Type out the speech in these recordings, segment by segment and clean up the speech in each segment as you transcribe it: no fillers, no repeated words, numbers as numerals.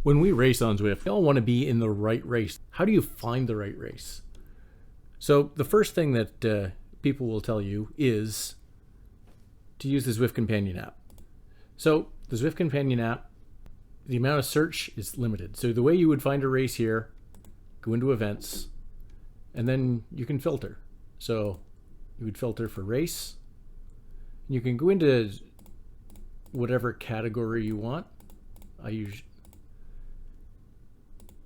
When we race on Zwift, we all want to be in the right race. How do you find the right race? So the first thing that people will tell you is to use the Zwift Companion App. So the Zwift Companion App, the amount of search is limited. So the way you would find a race here, go into events, and then you can filter. So you would filter for race. You can go into whatever category you want.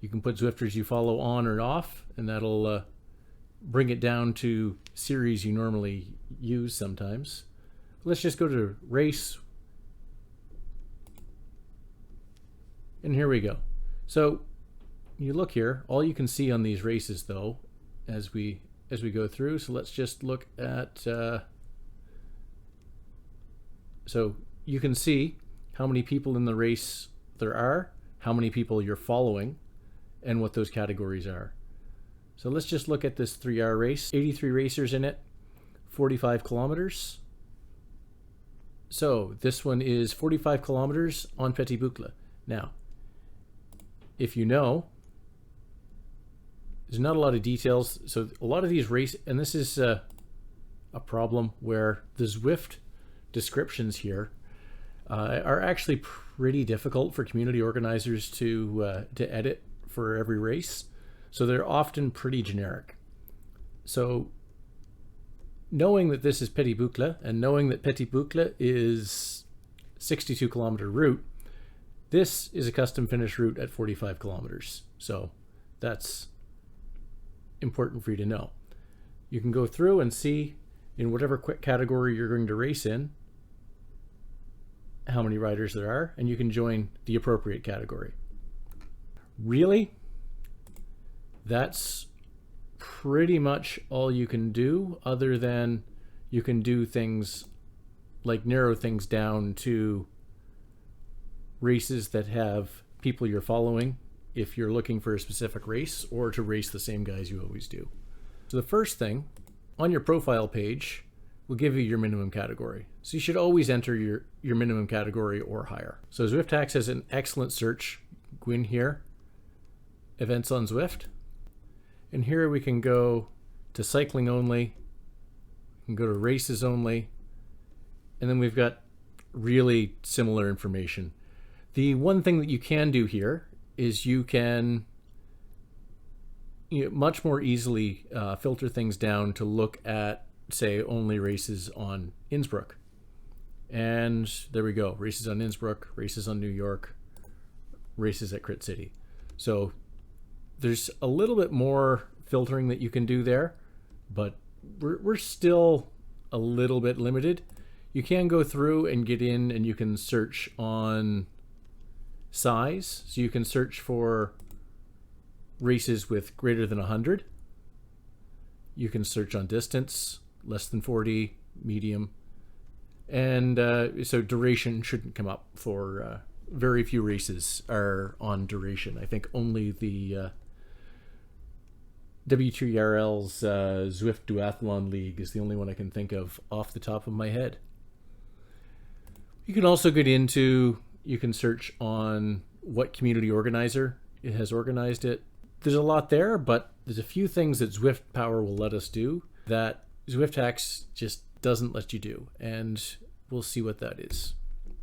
You can put Zwifters you follow on or off, and that'll bring it down to series you normally use sometimes. Let's just go to race. And here we go. So you look here, all you can see on these races though, as we go through. So let's just look at, so you can see how many people in the race there are, how many people you're following, and what those categories are. So let's just look at this 3-hour race. 83 racers in it, 45 kilometers. So this one is 45 kilometers on Petit Boucle. Now, if you know, there's not a lot of details. So a lot of these races, and this is a problem where the Zwift descriptions here are actually pretty difficult for community organizers to edit for every race. So they're often pretty generic. So knowing that this is Petit Boucle and knowing that Petit Boucle is 62 kilometer route, this is a custom finish route at 45 kilometers. So that's important for you to know. You can go through and see in whatever quick category you're going to race in, how many riders there are, and you can join the appropriate category. Really, that's pretty much all you can do, other than you can do things like narrow things down to races that have people you're following if you're looking for a specific race, or to race the same guys you always do. So the first thing on your profile page will give you your minimum category. So you should always enter your minimum category or higher. So ZwiftHacks has an excellent search. Go in here, events on Zwift. And here we can go to cycling only, we can go to races only, and then we've got really similar information. The one thing that you can do here is you can much more easily filter things down to look at, say, only races on Innsbruck. And there we go, races on Innsbruck, races on New York, races at Crit City. So there's a little bit more filtering that you can do there, but we're still a little bit limited. You can go through and get in and you can search on size. So you can search for races with greater than 100. You can search on distance, less than 40, medium. And so duration shouldn't come up for very few races are on duration. I think only the W2RL's Zwift Duathlon League is the only one I can think of off the top of my head. You can also get into, you can search on what community organizer it has organized it. There's a lot there, but there's a few things that ZwiftPower will let us do that ZwiftHacks just doesn't let you do, and we'll see what that is.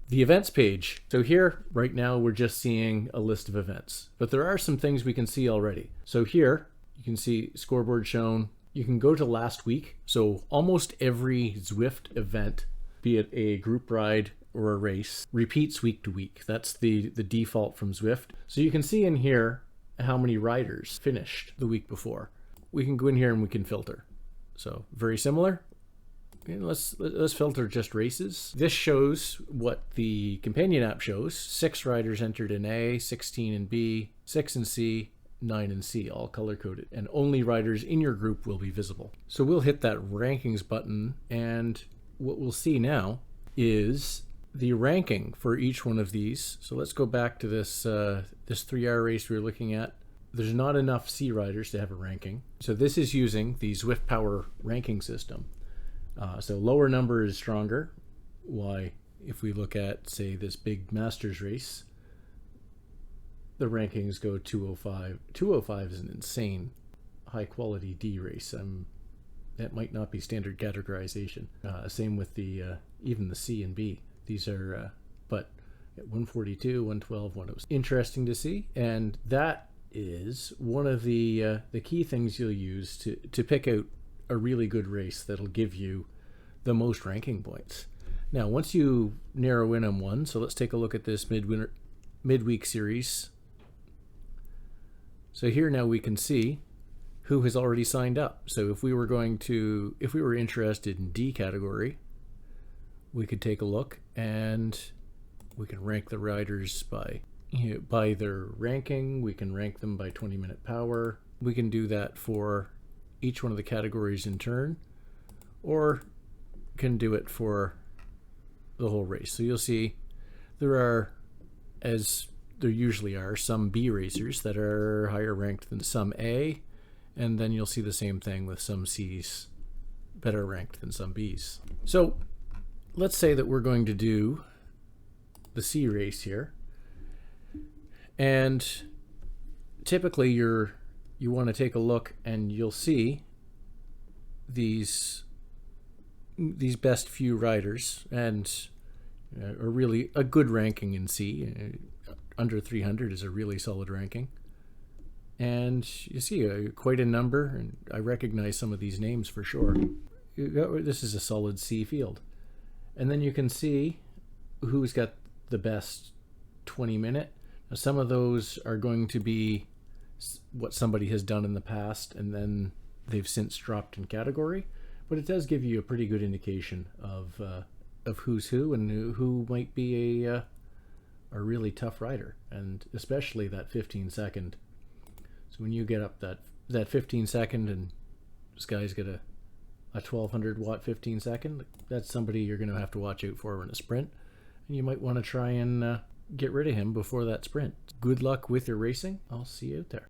The events page. So here, right now, we're just seeing a list of events, but there are some things we can see already. So here, you can see scoreboard shown. You can go to last week. So almost every Zwift event, be it a group ride or a race, repeats week to week. That's the default from Zwift. So you can see in here how many riders finished the week before. We can go in here and we can filter. So very similar. Okay, let's filter just races. This shows what the companion app shows. 6 riders entered in A, 16 in B, 6 in C, 9 in C, all color coded, and only riders in your group will be visible. So we'll hit that rankings button, and what we'll see now is the ranking for each one of these. So let's go back to this 3-hour race we were looking at. There's not enough C riders to have a ranking. So this is using the ZwiftPower ranking system. So lower number is stronger. Why? If we look at, say, this big Masters race, the rankings go 205. 205 is an insane high quality D race. That might not be standard categorization. Same with the even the C and B. These are but 142, 112, 106. Interesting to see, and that is one of the key things you'll use to pick out a really good race that'll give you the most ranking points. Now, once you narrow in on one, so let's take a look at this midweek series. So here now we can see who has already signed up. So if we were interested in D category, we could take a look and we can rank the riders by their ranking. We can rank them by 20-minute power. We can do that for each one of the categories in turn, or can do it for the whole race. So you'll see there are, as there usually are, some B racers that are higher ranked than some A, and then you'll see the same thing with some C's better ranked than some B's. So let's say that we're going to do the C race here, and typically you want to take a look and you'll see these best few riders, and a really a good ranking in C. Under 300 is a really solid ranking, and you see quite a number, and I recognize some of these names for sure. This is a solid C field, and then you can see who's got the best 20-minute. Now, some of those are going to be what somebody has done in the past, and then they've since dropped in category, but it does give you a pretty good indication of who's who and who might be a really tough rider, and especially that 15-second. So when you get up that 15-second, and this guy's got a 1200 watt 15-second, that's somebody you're going to have to watch out for in a sprint, and you might want to try and get rid of him before that sprint. Good luck with your racing. I'll see you out there.